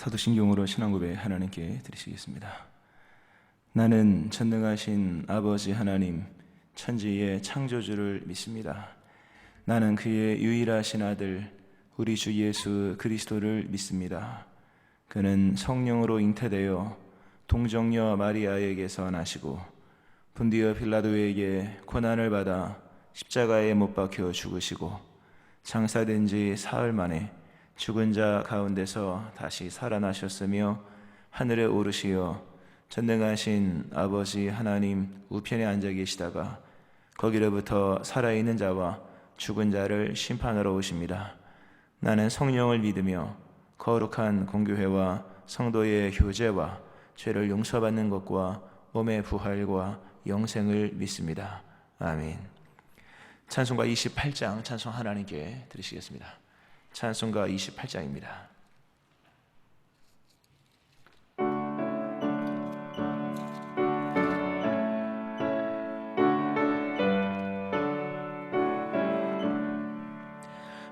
사도신경으로 신앙고백 하나님께 드리시겠습니다. 나는 전능하신 아버지 하나님, 천지의 창조주를 믿습니다. 나는 그의 유일하신 아들 우리 주 예수 그리스도를 믿습니다. 그는 성령으로 잉태되어 동정녀 마리아에게서 나시고 본디오 빌라도에게 고난을 받아 십자가에 못 박혀 죽으시고 장사된 지 사흘 만에 죽은 자 가운데서 다시 살아나셨으며 하늘에 오르시어 전능하신 아버지 하나님 우편에 앉아 계시다가 거기로부터 살아있는 자와 죽은 자를 심판하러 오십니다. 나는 성령을 믿으며 거룩한 공교회와 성도의 교제와 죄를 용서받는 것과 몸의 부활과 영생을 믿습니다. 아멘. 찬송가 28장 찬송 하나님께 드리시겠습니다. 찬송가 28장입니다.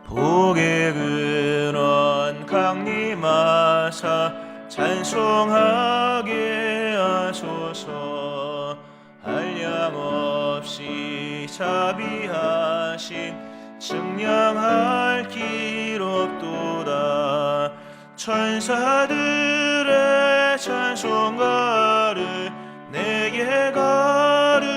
복의 근원 강림하사 찬송하게 하소서. 한량없이 자비하심 증량할 길 없도다. 천사들의 찬송가를 내게 가르치소서.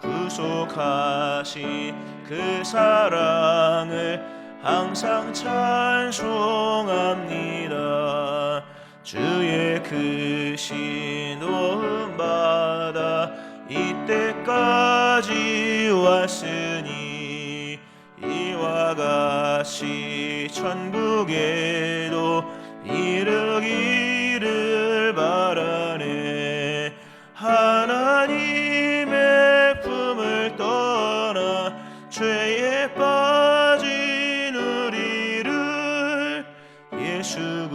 구속하신 그 사랑을 항상 찬송합니다. 주의 크신 도움 받아 이때까지 왔으니 이와 같이 천국에도 이르기를 바라네. 하나님의 품을 떠나 죄에 빠진 우리를 예수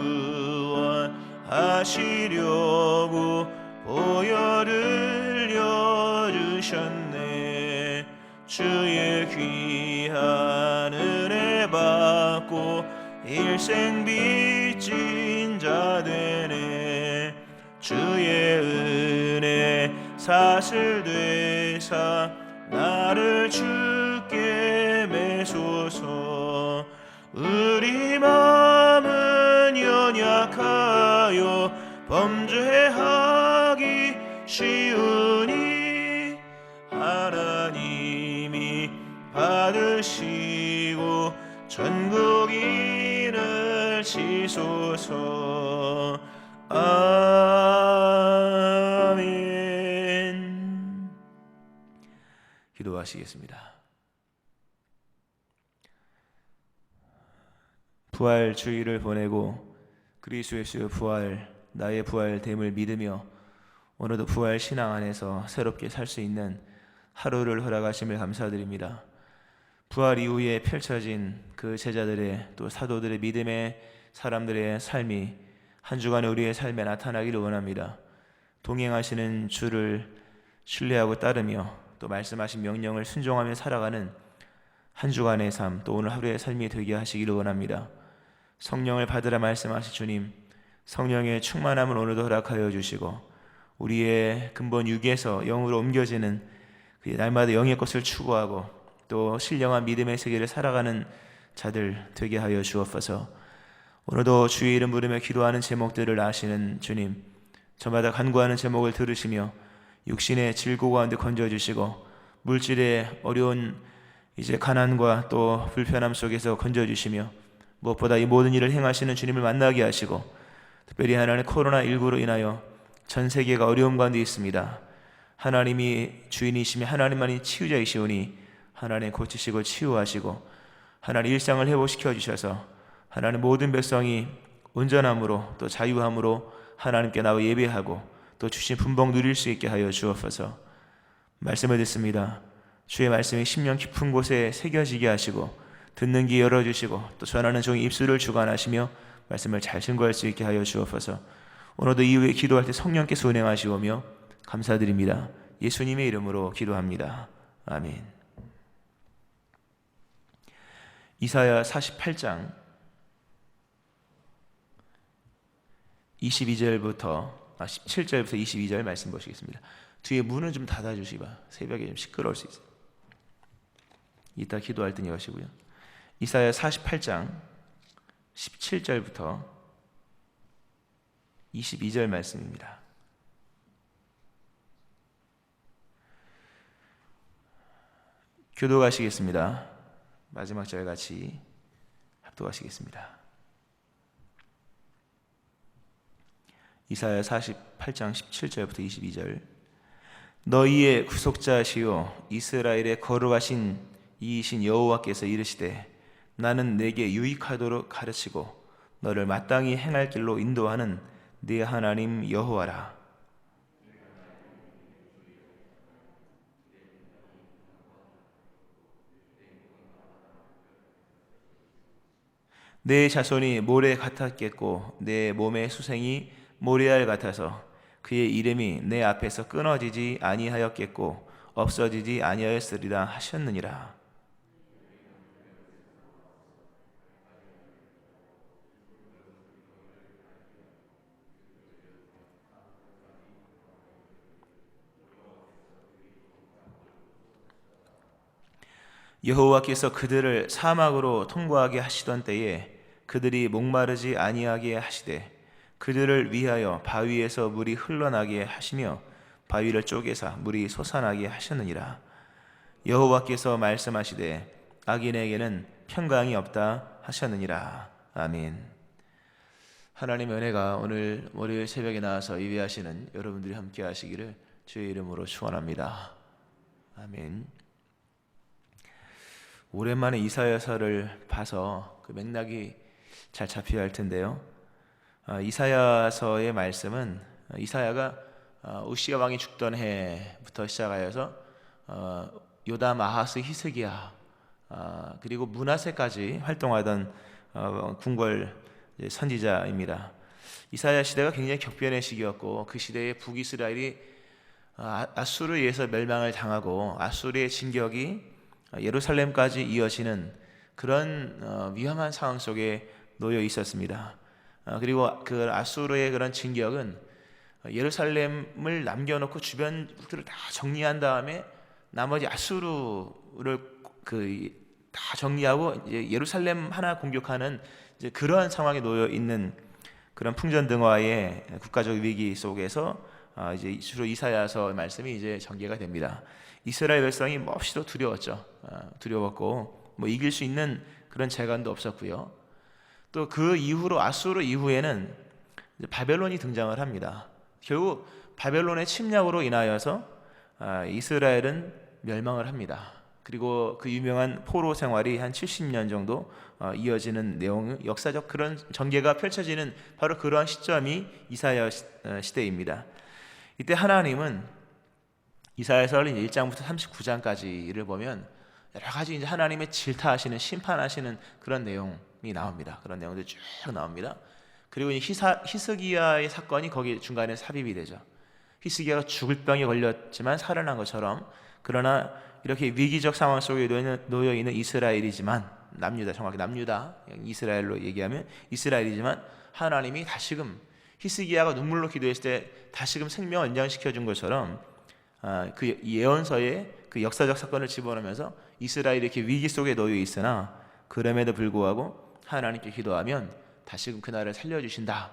구원하시려고 보혈을 흘려주셨네. 주의 귀한 은혜 받고 일생 빚진 자 되네. 주의 은혜 사슬되사 나를 주께 매소서. 우리 마음은 연약하여 범죄하기 쉬우니 하나님이 받으시고 천국인을 지소서. 아멘. 기도하시겠습니다. 부활 주일을 보내고 그리스도 예수의 부활, 나의 부활됨을 믿으며 오늘도 부활 신앙 안에서 새롭게 살 수 있는 하루를 허락하심을 감사드립니다. 부활 이후에 펼쳐진 그 제자들의 또 사도들의 믿음의 사람들의 삶이 한 주간의 우리의 삶에 나타나기를 원합니다. 동행하시는 주를 신뢰하고 따르며 또 말씀하신 명령을 순종하며 살아가는 한 주간의 삶, 또 오늘 하루의 삶이 되게 하시기를 원합니다. 성령을 받으라 말씀하신 주님, 성령의 충만함을 오늘도 허락하여 주시고 우리의 근본 육에서 영으로 옮겨지는 그 날마다 영의 것을 추구하고 또 신령한 믿음의 세계를 살아가는 자들 되게 하여 주옵소서. 오늘도 주의 이름 부르며 기도하는 제목들을 아시는 주님, 저마다 간구하는 제목을 들으시며 육신의 질고 가운데 건져주시고 물질의 어려운 이제 가난과 또 불편함 속에서 건져주시며 무엇보다 이 모든 일을 행하시는 주님을 만나게 하시고 특별히 하나님 코로나19로 인하여 전 세계가 어려움 가운데 있습니다. 하나님이 주인이시며 하나님만이 치유자이시오니 하나님 고치시고 치유하시고 하나님 일상을 회복시켜 주셔서 하나님 모든 백성이 온전함으로 또 자유함으로 하나님께 나와 예배하고 또 주신 분복 누릴 수 있게 하여 주옵소서. 말씀을 듣습니다. 주의 말씀이 심령 깊은 곳에 새겨지게 하시고 듣는 귀 열어주시고 또 전하는 종의 입술을 주관하시며 말씀을 잘 증거할 수 있게 하여 주옵소서. 오늘도 이후에 기도할 때 성령께서 운행하시오며 감사드립니다. 예수님의 이름으로 기도합니다. 아멘. 이사야 48장 17절부터 22절 말씀 보시겠습니다. 뒤에 문은 좀 닫아주시기 바랍니다. 새벽에 좀 시끄러울 수 있어요. 이따 기도할 때 여시고요. 이사야 48장 17절부터 22절 말씀입니다. 교도하시겠습니다. 마지막 절 같이 합독하시겠습니다. 이사야 48장 17절부터 22절. 너희의 구속자시요 이스라엘의 거룩하신 이이신 여호와께서 이르시되 나는 내게 유익하도록 가르치고 너를 마땅히 행할 길로 인도하는 네 하나님 여호와라. 내 자손이 모래 같았겠고 내 몸의 수생이 모래알 같아서 그의 이름이 내 앞에서 끊어지지 아니하였겠고 없어지지 아니하였으리라 하셨느니라. 여호와께서 그들을 사막으로 통과하게 하시던 때에 그들이 목마르지 아니하게 하시되 그들을 위하여 바위에서 물이 흘러나게 하시며 바위를 쪼개사 물이 솟아나게 하셨느니라. 여호와께서 말씀하시되 악인에게는 평강이 없다 하셨느니라. 아멘. 하나님의 은혜가 오늘 월요일 새벽에 나와서 예배하시는 여러분들이 함께 하시기를 주의 이름으로 축원합니다. 아멘. 오랜만에 이사야서를 봐서 그 맥락이 잘 잡혀야 할 텐데요. 이사야서의 말씀은 이사야가 우시야 왕이 죽던 해부터 시작하여서 요담, 아하스, 히스기야 그리고 므낫세까지 활동하던 궁궐 선지자입니다. 이사야 시대가 굉장히 격변의 시기였고 그 시대에 북이스라엘이 아수르에 의해서 멸망을 당하고 아수르의 진격이 예루살렘까지 이어지는 그런 위험한 상황 속에 놓여 있었습니다. 그리고 그 아수르의 그런 진격은 예루살렘을 남겨놓고 주변들을 다 정리한 다음에 나머지 아수르를 다 정리하고 이제 예루살렘 하나 공격하는 이제 그러한 상황에 놓여 있는 그런 풍전등화의 국가적 위기 속에서 이제 주로 이사야서 말씀이 이제 전개가 됩니다. 이스라엘 백성이 몹시도 두려웠죠. 두려웠고 뭐 이길 수 있는 그런 재간도 없었고요. 또 그 이후로 아수르 이후에는 바벨론이 등장을 합니다. 결국 바벨론의 침략으로 인하여서 이스라엘은 멸망을 합니다. 그리고 그 유명한 포로 생활이 한 70년 정도 이어지는 내용, 역사적 그런 전개가 펼쳐지는 바로 그러한 시점이 이사야 시대입니다. 이때 하나님은 이사야서를 1장부터 39장까지를 보면 여러 가지 이제 하나님의 질타하시는 심판하시는 그런 내용이 나옵니다. 그런 내용들이 쭉 나옵니다. 그리고 히스기야의 사건이 거기 중간에 삽입이 되죠. 히스기야가 죽을 병에 걸렸지만 살아난 것처럼, 그러나 이렇게 위기적 상황 속에 놓여 있는 이스라엘이지만, 정확히 남유다, 이스라엘로 얘기하면 이스라엘이지만 하나님이 다시금 히스기야가 눈물로 기도했을 때 다시금 생명을 연장시켜 준 것처럼 그 예언서에 그 역사적 사건을 집어넣으면서 이스라엘이 이렇게 위기 속에 놓여 있으나 그럼에도 불구하고 하나님께 기도하면 다시금 그날을 살려주신다.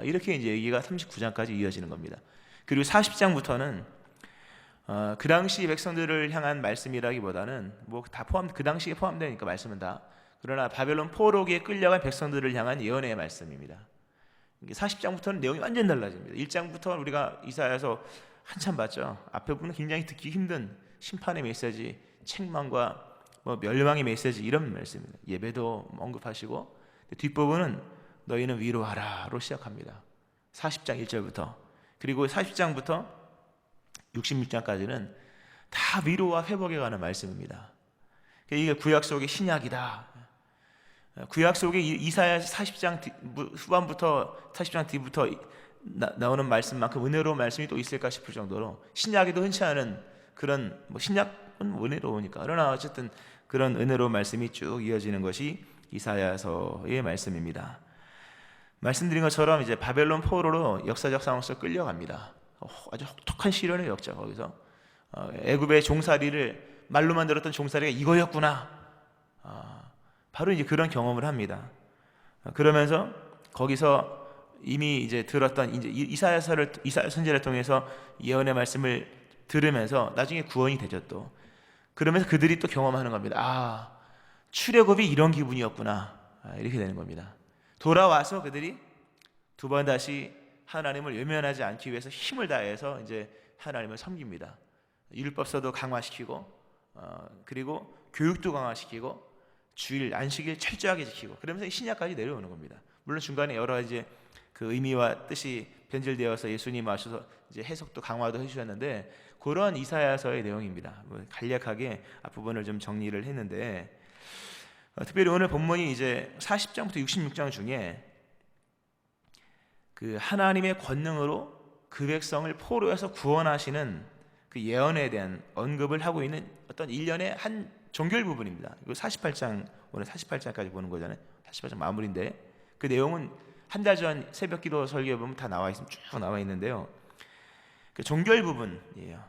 이렇게 이제 얘기가 39장까지 이어지는 겁니다. 그리고 40장부터는 그 당시 백성들을 향한 말씀이라기보다는 뭐 다 그 당시에 포함되니까 말씀은 다, 그러나 바벨론 포로기에 끌려간 백성들을 향한 예언의 말씀입니다. 40장부터는 내용이 완전 달라집니다. 1장부터 우리가 이사야서 한참 봤죠. 앞에 부분은 굉장히 듣기 힘든 심판의 메시지, 책망과 멸망의 메시지, 이런 말씀입니다. 예배도 언급하시고, 뒷부분은 너희는 위로하라로 시작합니다. 40장 1절부터. 그리고 40장부터 66장까지는 다 위로와 회복에 관한 말씀입니다. 이게 구약 속의 신약이다. 구약 속의 이사야 40장 후반부터 40장 뒤부터 나오는 말씀만큼 은혜로운 말씀이 또 있을까 싶을 정도로 신약에도 흔치 않은 그런, 신약은 은혜로우니까, 그러나 어쨌든 그런 은혜로운 말씀이 쭉 이어지는 것이 이사야서의 말씀입니다. 말씀드린 것처럼 이제 바벨론 포로로 역사적 상황 속 끌려갑니다. 아주 혹독한 시련을 겪죠. 거기서 애굽의 종살이를 말로만 들었던 종살이가 이거였구나. 바로 이제 그런 경험을 합니다. 그러면서 거기서 이미 이제 들었던 이제 이사야 선지자를 통해서 예언의 말씀을 들으면서 나중에 구원이 되죠. 또 그러면서 그들이 또 경험하는 겁니다. 출애굽이 이런 기분이었구나. 이렇게 되는 겁니다. 돌아와서 그들이 두 번 다시 하나님을 외면하지 않기 위해서 힘을 다해서 이제 하나님을 섬깁니다. 율법서도 강화시키고 그리고 교육도 강화시키고 주일 안식일 철저하게 지키고 그러면서 신약까지 내려오는 겁니다. 물론 중간에 여러 이제 그 의미와 뜻이 변질되어서 예수님 와셔서 이제 해석도 강화도 해주셨는데 그런 이사야서의 내용입니다. 간략하게 앞부분을 좀 정리를 했는데 특별히 오늘 본문이 이제 40장부터 66장 중에 그 하나님의 권능으로 그 백성을 포로에서 구원하시는 그 예언에 대한 언급을 하고 있는 어떤 일련의 한 종결 부분입니다. 이거 48장 오늘 48장까지 보는 거잖아요. 48장 마무리인데 그 내용은 한 달 전 새벽기도 설교에 보면 다 나와 있으면 쭉 나와 있는데요. 그 종결 부분이에요.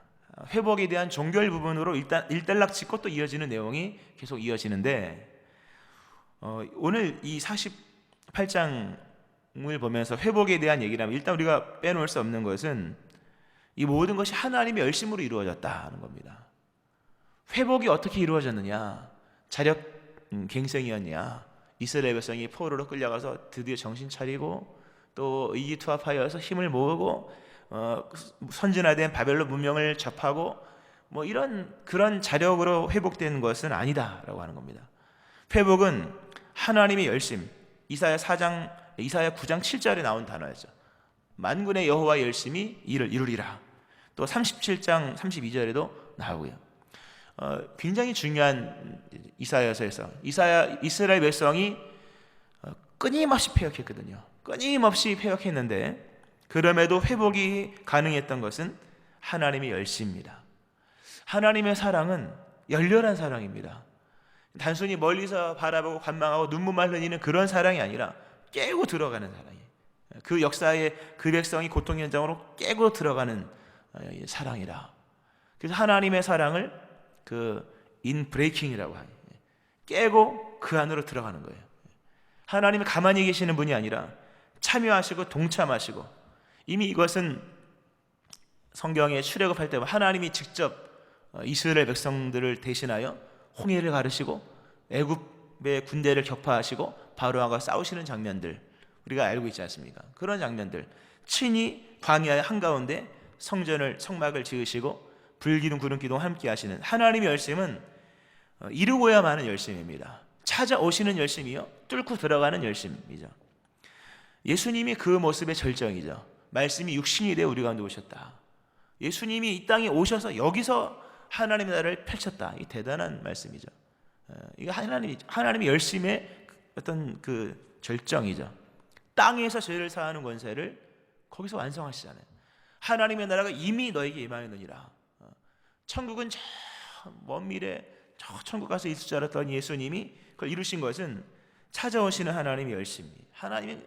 회복에 대한 종결 부분으로 일단 일단락짓고 또 이어지는 내용이 계속 이어지는데 오늘 이 48장을 보면서 회복에 대한 얘기를 하면 일단 우리가 빼놓을 수 없는 것은 이 모든 것이 하나님의 열심으로 이루어졌다는 겁니다. 회복이 어떻게 이루어졌느냐? 자력 갱생이었냐? 이스라엘 백성이 포로로 끌려가서 드디어 정신 차리고 또 의기투합하여서 힘을 모으고 선진화된 바벨론 문명을 접하고 뭐 이런 그런 자력으로 회복되는 것은 아니다라고 하는 겁니다. 회복은 하나님의 열심. 이사야 9장 7절에 나온 단어였죠. 만군의 여호와의 열심이 이를 이루리라. 또 37장 32절에도 나오고요. 굉장히 중요한 이사야서에서 이스라엘 백성이 끊임없이 패역했거든요. 끊임없이 패역했는데 그럼에도 회복이 가능했던 것은 하나님의 열심입니다. 하나님의 사랑은 열렬한 사랑입니다. 단순히 멀리서 바라보고 관망하고 눈물만 흘리는 그런 사랑이 아니라 깨고 들어가는 사랑이에요. 그 역사에 그 백성이 고통 현장으로 깨고 들어가는 사랑이라. 그래서 하나님의 사랑을 그 인브레이킹이라고 하요. 깨고 그 안으로 들어가는 거예요. 하나님이 가만히 계시는 분이 아니라 참여하시고 동참하시고 이미 이것은 성경에 출애굽할 때 하나님이 직접 이스라엘 백성들을 대신하여 홍해를 가르시고 애굽의 군대를 격파하시고 바로와 싸우시는 장면들 우리가 알고 있지 않습니까? 그런 장면들 친히 광야 한가운데 성막을 지으시고 불기둥 구름기둥 함께 하시는 하나님의 열심은 이루고야 마는 열심입니다. 찾아오시는 열심이요 뚫고 들어가는 열심이죠. 예수님이 그 모습의 절정이죠. 말씀이 육신이 되어 우리 가운데 오셨다. 예수님이 이 땅에 오셔서 여기서 하나님의 나라를 펼쳤다. 이 대단한 말씀이죠. 이거 하나님의 열심의 어떤 그 절정이죠. 땅에서 죄를 사하는 권세를 거기서 완성하시잖아요. 하나님의 나라가 이미 너에게 임하였느니라. 천국은 저 먼 미래 저 천국 가서 있을 줄 알았던 예수님이 그걸 이루신 것은 찾아오시는 하나님의 열심이 하나님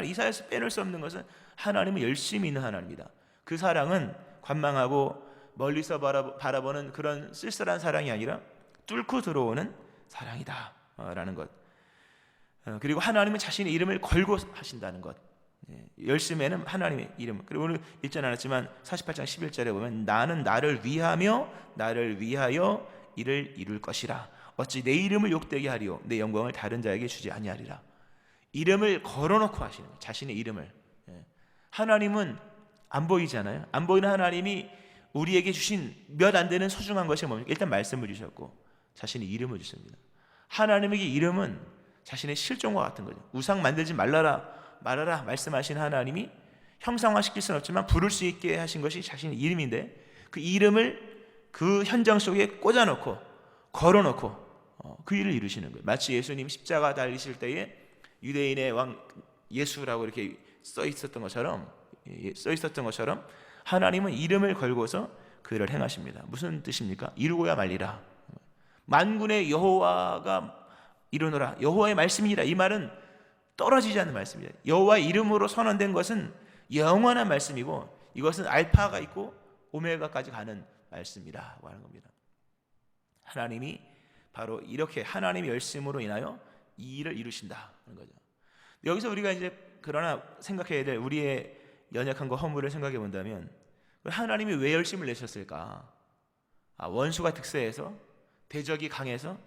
이사야에서 빼놓을 수 없는 것은 하나님의 열심이 있는 하나님이다. 그 사랑은 관망하고 멀리서 바라보는 그런 쓸쓸한 사랑이 아니라 뚫고 들어오는 사랑이다 라는 것. 그리고 하나님은 자신의 이름을 걸고 하신다는 것. 열심에는 하나님의 이름. 그리고 오늘 읽지 않았지만 48장 11절에 보면 나는 나를 위하며 나를 위하여 이를 이룰 것이라. 어찌 내 이름을 욕되게 하리요 내 영광을 다른 자에게 주지 아니하리라. 이름을 걸어놓고 하시는 거예요. 자신의 이름을. 하나님은 안 보이잖아요. 안 보이는 하나님이 우리에게 주신 몇 안 되는 소중한 것이 뭡니까? 일단 말씀을 주셨고 자신의 이름을 주십니다. 하나님에게 이름은 자신의 실종과 같은 거죠. 우상 만들지 말라라 말씀하신 하나님이 형상화시킬 수는 없지만 부를 수 있게 하신 것이 자신의 이름인데 그 이름을 그 현장 속에 꽂아놓고 걸어놓고 그 일을 이루시는 거예요. 마치 예수님 십자가 달리실 때에 유대인의 왕 예수라고 이렇게 써 있었던 것처럼 하나님은 이름을 걸고서 그 일을 행하십니다. 무슨 뜻입니까? 이루고야 말리라. 만군의 여호와가 이루노라. 여호와의 말씀이라. 이 말은 떨어지지 않는 말씀입니다. 여호와의 이름으로 선언된 것은 영원한 말씀이고 이것은 알파가 있고 오메가까지 가는 말씀이라고 하는 겁니다. 하나님이 바로 이렇게 하나님의 열심으로 인하여 이 일을 이루신다는 거죠. 여기서 우리가 이제 그러나 생각해야 될 우리의 연약함과 허물을 생각해 본다면 하나님이 왜 열심을 내셨을까? 원수가 득세해서 대적이 강해서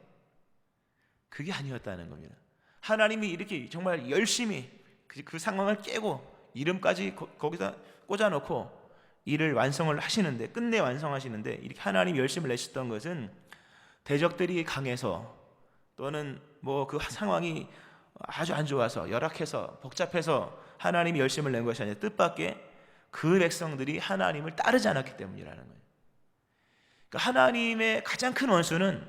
그게 아니었다는 겁니다. 하나님이 이렇게 정말 열심히 그 상황을 깨고 이름까지 거기다 꽂아놓고 일을 완성을 하시는데 끝내 완성하시는데 이렇게 하나님이 열심을 내셨던 것은 대적들이 강해서 또는 뭐 그 상황이 아주 안 좋아서 열악해서 복잡해서 하나님이 열심을 낸 것이 아니라 뜻밖의 그 백성들이 하나님을 따르지 않았기 때문이라는 거예요. 그러니까 하나님의 가장 큰 원수는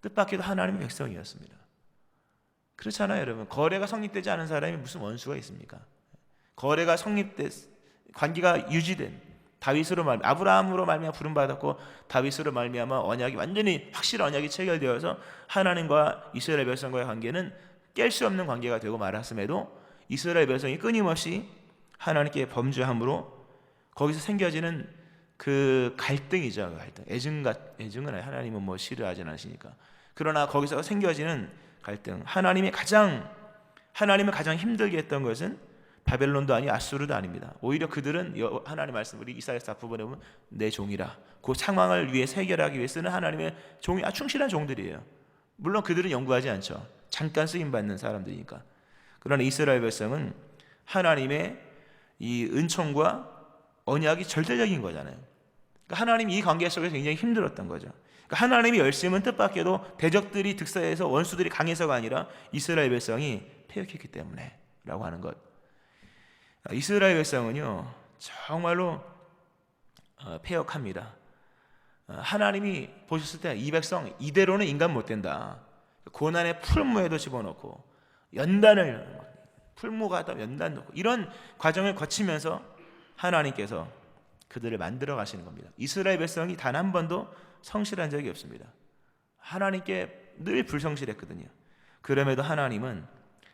뜻밖에도 하나님의 백성이었습니다. 그렇잖아요, 여러분. 거래가 성립되지 않은 사람이 무슨 원수가 있습니까? 거래가 성립된 관계가 유지된 다윗으로 아브라함으로 말미암아 부름 받았고 다윗으로 말미암아 언약이 완전히 확실한 언약이 체결되어서 하나님과 이스라엘 백성과의 관계는 깰 수 없는 관계가 되고 말았음에도 이스라엘 백성이 끊임없이 하나님께 범죄함으로 거기서 생겨지는 그 갈등이죠. 갈등. 애증은 하나님은 뭐 싫어하지 않으시니까. 그러나 거기서 생겨지는 갈등. 하나님을 가장 힘들게 했던 것은 바벨론도 아니 아수르도 아닙니다. 오히려 그들은 하나님 말씀 우리 이사야서 앞부분에 보면 내 종이라 그 상황을 위해 해결하기 위해 쓰는 하나님의 종이 충실한 종들이에요. 물론 그들은 연구하지 않죠. 잠깐 쓰임 받는 사람들이니까. 그러나 이스라엘 백성은 하나님의 이 은총과 언약이 절대적인 거잖아요. 그러니까 하나님 이 관계 속에서 굉장히 힘들었던 거죠. 그러니까 하나님의 열심은 뜻밖에도 대적들이 득세해서 원수들이 강해서가 아니라 이스라엘 백성이 패역했기 때문에라고 하는 것. 이스라엘 백성은요 정말로 패역합니다. 하나님이 보셨을 때 이 백성 이대로는 인간 못 된다. 고난의 풀무에도 집어넣고 연단을 풀무가 연단 넣고 이런 과정을 거치면서 하나님께서 그들을 만들어 가시는 겁니다. 이스라엘 백성이 단 한 번도 성실한 적이 없습니다. 하나님께 늘 불성실했거든요. 그럼에도 하나님은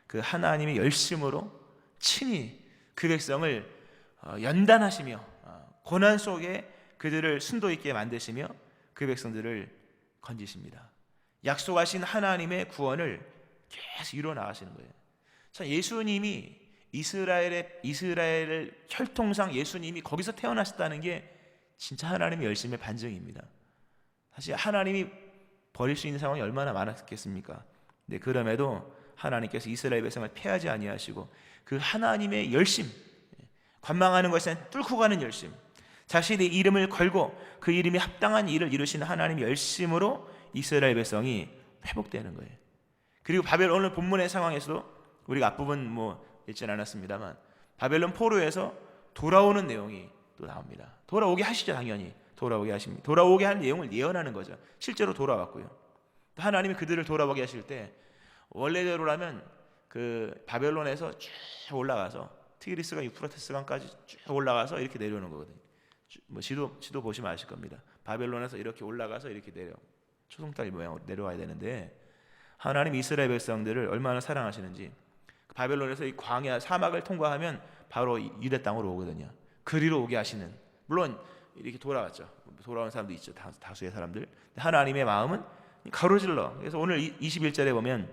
그 하나님의 열심으로 친히 그 백성을 연단하시며 고난 속에 그들을 순도 있게 만드시며 그 백성들을 건지십니다. 약속하신 하나님의 구원을 계속 이루어 나가시는 거예요. 참 예수님이 이스라엘의 혈통상 예수님이 거기서 태어나셨다는 게 진짜 하나님의 열심의 반증입니다. 사실 하나님이 버릴 수 있는 상황이 얼마나 많았겠습니까? 네, 그럼에도 하나님께서 이스라엘 백성을 패하지 아니하시고 그 하나님의 열심, 관망하는 것은 뚫고 가는 열심, 자신의 이름을 걸고 그 이름이 합당한 일을 이루시는 하나님의 열심으로 이스라엘 백성이 회복되는 거예요. 그리고 바벨론 오늘 본문의 상황에서도 우리가 앞부분 읽지는 않았습니다만 바벨론 포로에서 돌아오는 내용이 또 나옵니다. 돌아오게 하시죠. 당연히 돌아오게 하십니다. 돌아오게 할 내용을 예언하는 거죠. 실제로 돌아왔고요. 하나님이 그들을 돌아오게 하실 때 원래대로라면 그 바벨론에서 쭉 올라가서 티그리스강 유프라테스 강까지 쭉 올라가서 이렇게 내려오는 거거든요. 지도 보시면 아실 겁니다. 바벨론에서 이렇게 올라가서 이렇게 초승달 모양으로 내려와야 되는데 하나님 이스라엘 백성들을 얼마나 사랑하시는지 바벨론에서 이 광야 사막을 통과하면 바로 유대 땅으로 오거든요. 그리로 오게 하시는, 물론 이렇게 돌아왔죠. 돌아온 사람도 있죠. 다수의 사람들. 하나님의 마음은 가로질러. 그래서 오늘 21절에 보면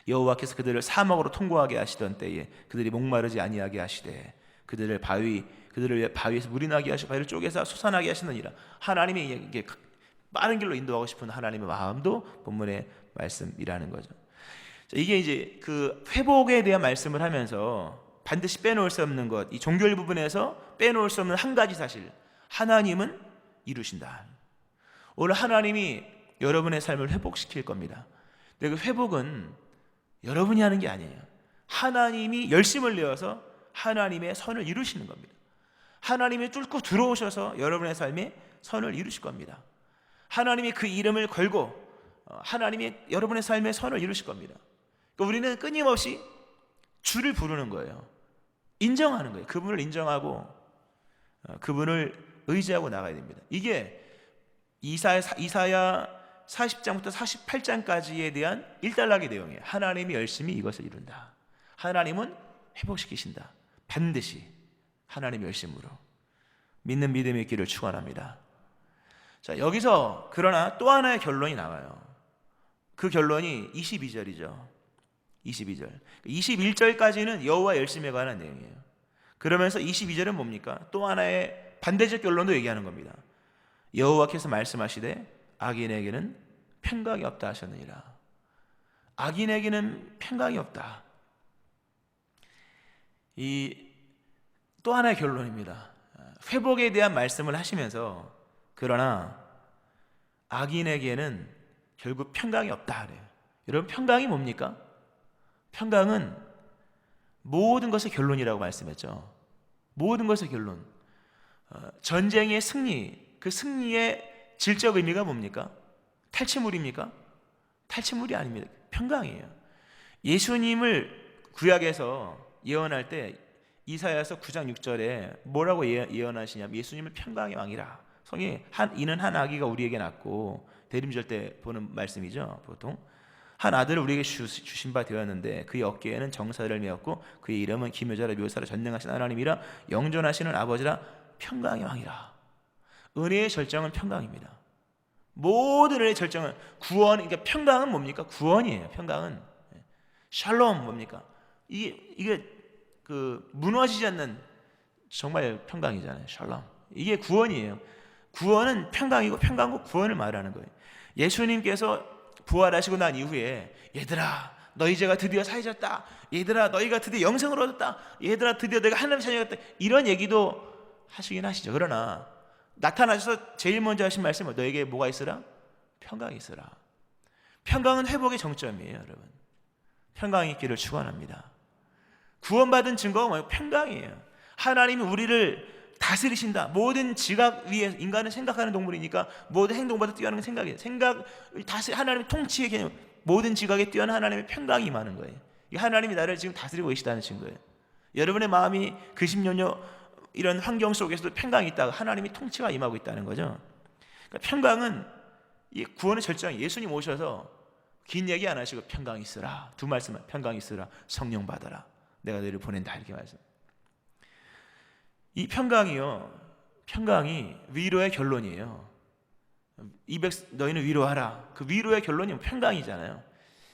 여호와께서 그들을 사막으로 통과하게 하시던 때에 그들이 목마르지 아니하게 하시되 그들을 바위에서 물이 나게 하시고 바위를 쪼개서 솟아나게 하시느니라. 하나님이 이게 빠른 길로 인도하고 싶은 하나님의 마음도 본문의 말씀이라는 거죠. 이게 이제 그 회복에 대한 말씀을 하면서 반드시 빼놓을 수 없는 것, 이 종교일 부분에서 빼놓을 수 없는 한 가지 사실, 하나님은 이루신다. 오늘 하나님이 여러분의 삶을 회복시킬 겁니다. 근데 그 회복은 여러분이 하는 게 아니에요. 하나님이 열심을 내어서 하나님의 선을 이루시는 겁니다. 하나님이 뚫고 들어오셔서 여러분의 삶에 선을 이루실 겁니다. 하나님이 그 이름을 걸고 하나님이 여러분의 삶에 선을 이루실 겁니다. 그러니까 우리는 끊임없이 주를 부르는 거예요. 인정하는 거예요. 그분을 인정하고 그분을 의지하고 나가야 됩니다. 이게 이사야 40장부터 48장까지에 대한 일단락의 내용이에요. 하나님이 열심히 이것을 이룬다. 하나님은 회복시키신다. 반드시 하나님의 열심으로 믿는 믿음의 길을 축원합니다. 자, 여기서 그러나 또 하나의 결론이 나와요. 그 결론이 22절이죠. 22절. 21절까지는 여호와 열심에 관한 내용이에요. 그러면서 22절은 뭡니까? 또 하나의 반대적 결론도 얘기하는 겁니다. 여호와께서 말씀하시되 악인에게는 평강이 없다 하셨느니라. 악인에게는 평강이 없다. 이 또 하나의 결론입니다. 회복에 대한 말씀을 하시면서 그러나 악인에게는 결국 평강이 없다 그래요. 여러분, 평강이 뭡니까? 평강은 모든 것의 결론이라고 말씀했죠. 모든 것의 결론. 전쟁의 승리, 그 승리의 질적 의미가 뭡니까? 탈취물입니까? 탈취물이 아닙니다. 평강이에요. 예수님을 구약에서 예언할 때 이사야서 9장 6절에 뭐라고 예언하시냐면 예수님을 평강의 왕이라. 성경에 이는 한 아기가 우리에게 낳고, 대림절 때 보는 말씀이죠. 보통 한 아들을 우리에게 주신 바 되었는데 그의 어깨에는 정사를 메었고 그의 이름은 기묘자라 묘사라 전능하신 하나님이라 영존하시는 아버지라 평강의 왕이라. 은혜의 절정은 평강입니다. 모든 은혜의 절정은 구원. 그러니까 평강은 뭡니까? 구원이에요. 평강은 샬롬 뭡니까? 이게 그 무너지지 않는 정말 평강이잖아요. 샬롬. 이게 구원이에요. 구원은 평강이고 평강과 구원을 말하는 거예요. 예수님께서 부활하시고 난 이후에 얘들아 너희 죄가 드디어 사해졌다. 얘들아 너희가 드디어 영생을 얻었다. 얘들아 드디어 내가 하나님의 자녀가 됐다. 이런 얘기도 하시긴 하시죠. 그러나 나타나셔서 제일 먼저 하신 말씀은 너에게 뭐가 있으라? 평강이 있으라. 평강은 회복의 정점이에요. 여러분, 평강이 있기를 축원합니다. 구원받은 증거가 뭐예요? 평강이에요. 하나님이 우리를 다스리신다. 모든 지각 위에 인간은 생각하는 동물이니까 모든 행동보다 뛰어난 생각이에요. 하나님의 통치의 개념, 모든 지각에 뛰어난 하나님의 평강이 임하는 거예요. 하나님이 나를 지금 다스리고 계시다는 증거예요. 여러분의 마음이 근심연여 이런 환경 속에서도 평강이 있다가 하나님이 통치가 임하고 있다는 거죠. 그러니까 평강은 이 구원의 절정이 예수님 오셔서 긴 얘기 안 하시고 평강이 있으라. 두 말씀은 평강이 있으라. 성령 받아라. 내가 너희를 보낸다. 이렇게 말씀. 이 평강이요, 평강이 위로의 결론이에요. 너희는 위로하라. 그 위로의 결론이 평강이잖아요.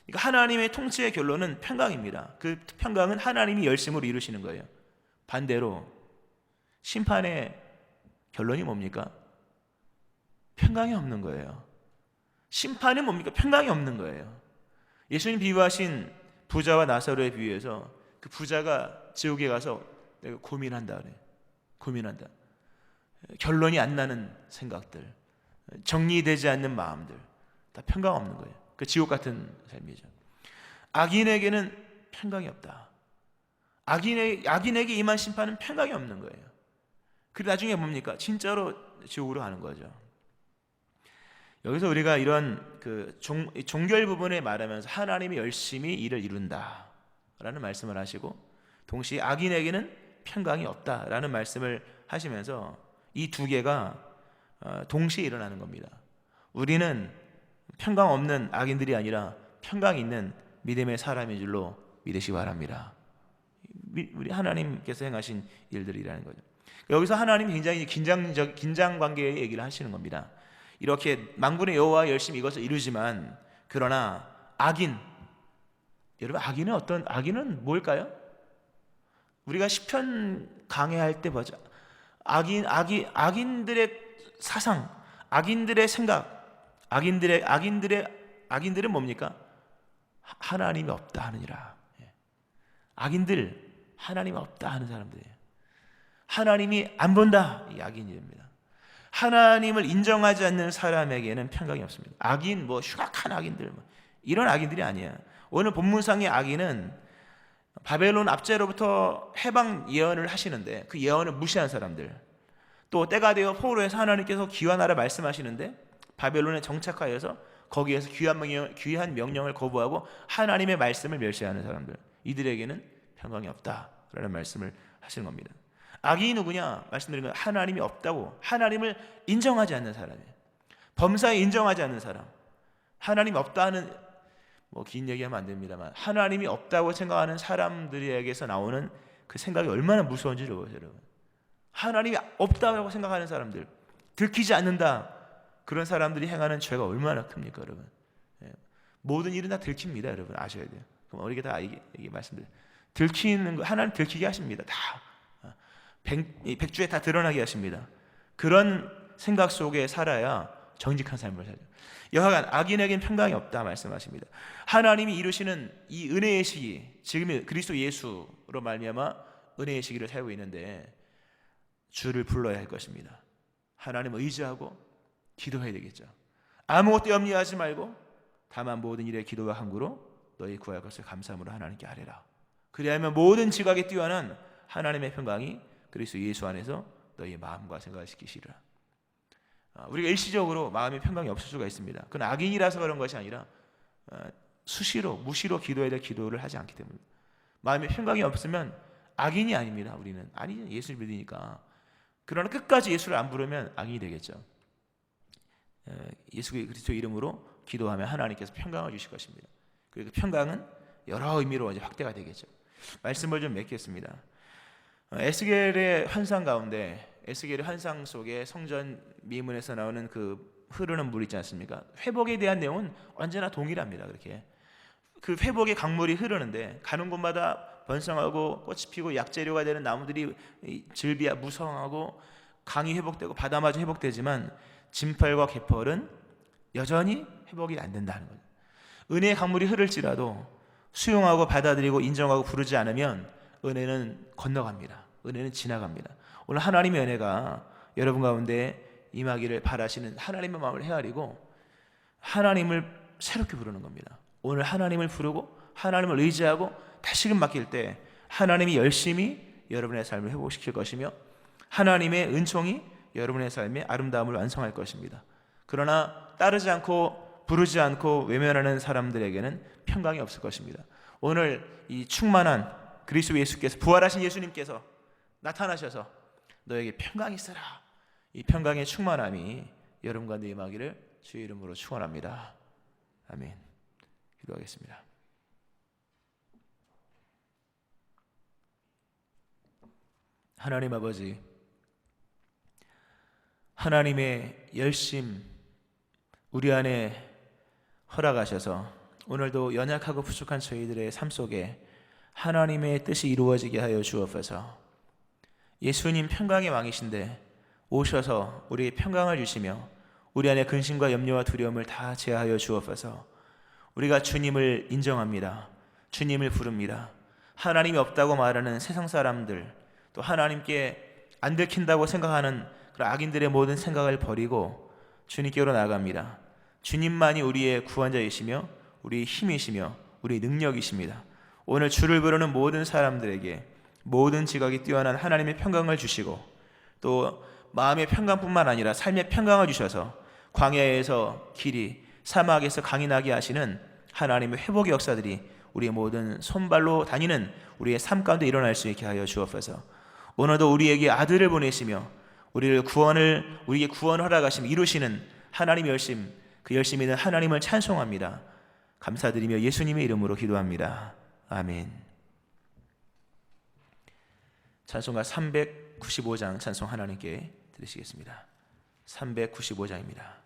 그러니까 하나님의 통치의 결론은 평강입니다. 그 평강은 하나님이 열심으로 이루시는 거예요. 반대로 심판의 결론이 뭡니까? 평강이 없는 거예요. 심판은 뭡니까? 평강이 없는 거예요. 예수님 비유하신 부자와 나사로의 비유에서 그 부자가 지옥에 가서 내가 고민한다 그래. 고민한다. 결론이 안 나는 생각들, 정리되지 않는 마음들, 다 평강 없는 거예요. 그 지옥 같은 삶이죠. 악인에게는 평강이 없다. 악인에게 임한 심판은 평강이 없는 거예요. 그리고 나중에 뭡니까? 진짜로 지옥으로 가는 거죠. 여기서 우리가 이런 그 종결 부분에 말하면서 하나님이 열심히 일을 이룬다라는 말씀을 하시고 동시에 악인에게는 평강이 없다라는 말씀을 하시면서 이 두 개가 동시에 일어나는 겁니다. 우리는 평강 없는 악인들이 아니라 평강 있는 믿음의 사람인 줄로 믿으시기 바랍니다. 우리 하나님께서 행하신 일들이라는 거죠. 여기서 하나님이 굉장히 긴장 관계의 얘기를 하시는 겁니다. 이렇게 만군의 여호와 열심히 이것을 이루지만 그러나 악인, 여러분 악인은 뭘까요? 우리가 시편 강해할 때 보자. 악인들의 사상, 악인들의 생각, 악인들은 뭡니까? 하나님이 없다 하느니라. 악인들 하나님이 없다 하는 사람들이에요. 하나님이 안 본다, 이 악인입니다. 하나님을 인정하지 않는 사람에게는 평강이 없습니다. 악인, 흉악한 악인들, 이런 악인들이 아니야. 오늘 본문상의 악인은 바벨론 압제로부터 해방 예언을 하시는데 그 예언을 무시한 사람들, 또 때가 되어 포로에서 하나님께서 귀환하라 말씀하시는데 바벨론에 정착하여서 거기에서 귀한 명령을 거부하고 하나님의 말씀을 멸시하는 사람들, 이들에게는 평강이 없다라는 말씀을 하시는 겁니다. 악인이 누구냐? 말씀드린 건 하나님이 없다고, 하나님을 인정하지 않는 사람이에요. 범사에 인정하지 않는 사람, 하나님 없다는, 긴 얘기하면 안 됩니다만, 하나님이 없다고 생각하는 사람들에게서 나오는 그 생각이 얼마나 무서운지 보세요, 여러분. 하나님이 없다고 생각하는 사람들, 들키지 않는다, 그런 사람들이 행하는 죄가 얼마나 큽니까, 여러분? 모든 일은 다 들킵니다, 여러분. 아셔야 돼요. 그럼 우리가 다 이게 말씀드려요. 들키는 거 하나님 들키게 하십니다. 다 백주에 다 드러나게 하십니다. 그런 생각 속에 살아야 정직한 삶을 살죠. 여하간 악인에겐 평강이 없다 말씀하십니다. 하나님이 이루시는 이 은혜의 시기, 지금 그리스도 예수로 말미암아 은혜의 시기를 살고 있는데 주를 불러야 할 것입니다. 하나님을 의지하고 기도해야 되겠죠. 아무것도 염려하지 말고 다만 모든 일에 기도와 간구로 너희 구할 것을 감사함으로 하나님께 아뢰라. 그리하면 모든 지각에 뛰어난 하나님의 평강이 그리스도 예수 안에서 너희 마음과 생각을 지키시리라. 우리가 일시적으로 마음의 평강이 없을 수가 있습니다. 그건 악인이라서 그런 것이 아니라 수시로 무시로 기도해야 될 기도를 하지 않기 때문에. 마음의 평강이 없으면 악인이 아닙니다. 우리는 아니 예수를 믿으니까. 그러나 끝까지 예수를 안 부르면 악인이 되겠죠. 예수 그리스도 이름으로 기도하면 하나님께서 평강을 주실 것입니다. 그리고 평강은 여러 의미로 이제 확대가 되겠죠. 말씀을 좀 맺겠습니다. 에스겔의 환상 가운데, 에스겔의 환상 속에 성전 미문에서 나오는 그 흐르는 물 있지 않습니까? 회복에 대한 내용은 언제나 동일합니다. 그렇게 그 회복의 강물이 흐르는데 가는 곳마다 번성하고 꽃이 피고 약재료가 되는 나무들이 즐비야 무성하고 강이 회복되고 바다마저 회복되지만 진펄과 개펄은 여전히 회복이 안 된다는 거죠. 은혜의 강물이 흐를지라도 수용하고 받아들이고 인정하고 부르지 않으면 은혜는 건너갑니다. 은혜는 지나갑니다. 오늘 하나님의 은혜가 여러분 가운데 임하기를 바라시는 하나님의 마음을 헤아리고 하나님을 새롭게 부르는 겁니다. 오늘 하나님을 부르고 하나님을 의지하고 다시금 맡길 때 하나님이 열심히 여러분의 삶을 회복시킬 것이며 하나님의 은총이 여러분의 삶의 아름다움을 완성할 것입니다. 그러나 따르지 않고 부르지 않고 외면하는 사람들에게는 평강이 없을 것입니다. 오늘 이 충만한 그리스도 예수께서, 부활하신 예수님께서 나타나셔서 너에게 평강이 있으라, 이 평강의 충만함이 여러분과 내 임하기를 주의 이름으로 축원합니다. 아멘. 기도하겠습니다. 하나님 아버지, 하나님의 열심 우리 안에 허락하셔서 오늘도 연약하고 부족한 저희들의 삶 속에 하나님의 뜻이 이루어지게 하여 주옵소서. 예수님 평강의 왕이신데 오셔서 우리에게 평강을 주시며 우리 안에 근심과 염려와 두려움을 다 제하여 주옵소서. 우리가 주님을 인정합니다. 주님을 부릅니다. 하나님이 없다고 말하는 세상 사람들, 또 하나님께 안 들킨다고 생각하는 그런 악인들의 모든 생각을 버리고 주님께로 나아갑니다. 주님만이 우리의 구원자이시며 우리의 힘이시며 우리의 능력이십니다. 오늘 주를 부르는 모든 사람들에게 모든 지각이 뛰어난 하나님의 평강을 주시고 또 마음의 평강뿐만 아니라 삶의 평강을 주셔서 광야에서 길이, 사막에서 강이 나게 하시는 하나님의 회복의 역사들이 우리의 모든 손발로 다니는 우리의 삶 가운데 일어날 수 있게 하여 주옵소서. 오늘도 우리에게 아들을 보내시며 우리에게 구원을 허락하시며 이루시는 하나님의 열심, 그 열심히 있는 하나님을 찬송합니다. 감사드리며 예수님의 이름으로 기도합니다. 아멘. 찬송가 395장 찬송 하나님께 드리시겠습니다. 395장입니다.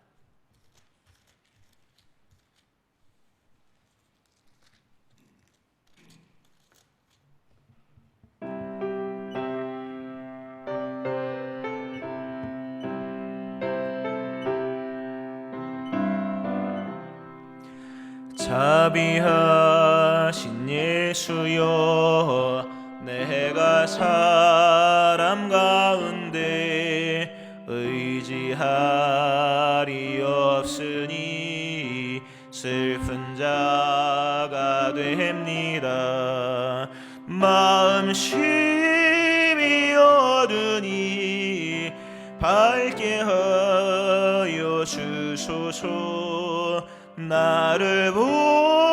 자비하신 예수여, 내가 사람 가운데 의지할이 없으니 슬픈 자가 됩니다. 마음 심히 어두니 밝게 하여 주소서. 나를 보호하시고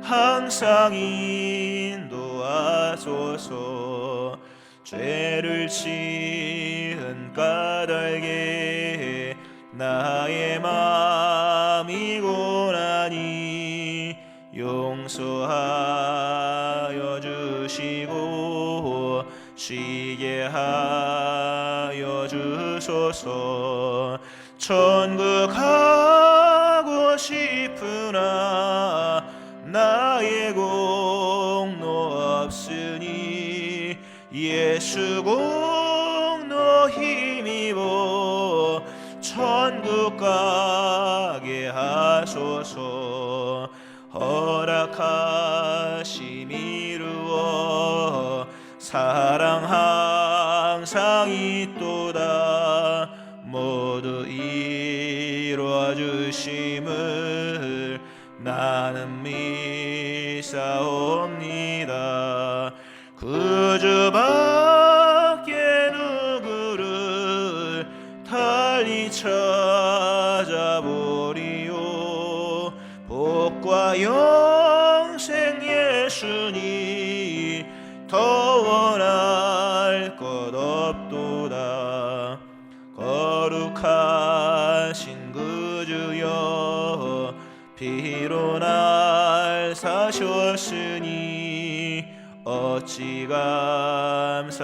항상 인도하소서. 죄를 지은 까닭에 나의 맘이 고나니 용서하여 주시고 쉬게 하여 주소서. 천국 가고 싶으나 나의 공로 없으니 예수 공로 힘입어 천국 가게 하소서. 허락하심 이루어 사랑 항상 있도다. 모두 이루어 주심을 나는 믿사옵니다. 그 주밖에 누구를 달리 찾아보리요. 복과 영생 예수니 더 원할 것 없도다. 거룩하신 그 주여 피로 날 사셨으니 어찌 감사하온지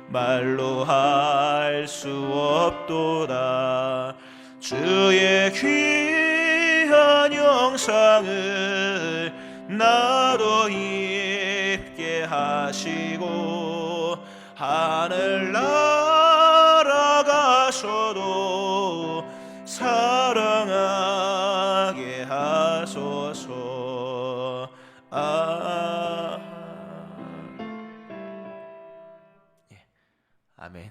말로 할 수 없도다. 주의 귀한 영상을 나도 입게 하시고 하늘 날아가서도 사랑하게 하소서. 아멘.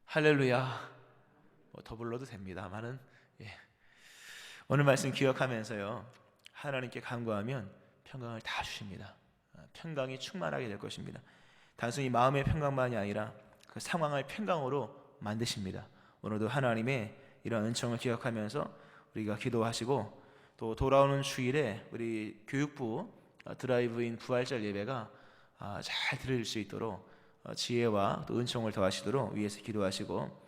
할렐루야. 더 불러도 됩니다만은 오늘 말씀 기억하면서요, 하나님께 간구하면 평강을 다 주십니다. 평강이 충만하게 될 것입니다. 단순히 마음의 평강만이 아니라 그 상황을 평강으로 만드십니다. 오늘도 하나님의 이런 은총을 기억하면서 우리가 기도하시고, 또 돌아오는 주일에 우리 교육부 드라이브인 부활절 예배가 잘 들을 수 있도록 지혜와 또 은총을 더하시도록 위에서 기도하시고,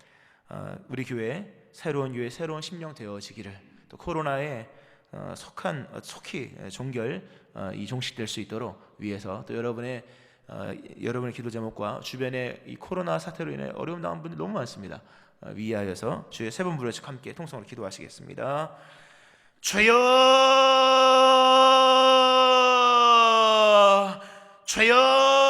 우리 교회 새로운 교회 새로운 심령 되어지기를, 또 코로나에 속히 종결 종식될 수 있도록 위해서, 또 여러분의 기도 제목과 주변에 이 코로나 사태로 인해 어려움 당한 분들 너무 많습니다. 위하여서 주의 세 번 부르시고 함께 통성으로 기도하시겠습니다. 주여, 주여.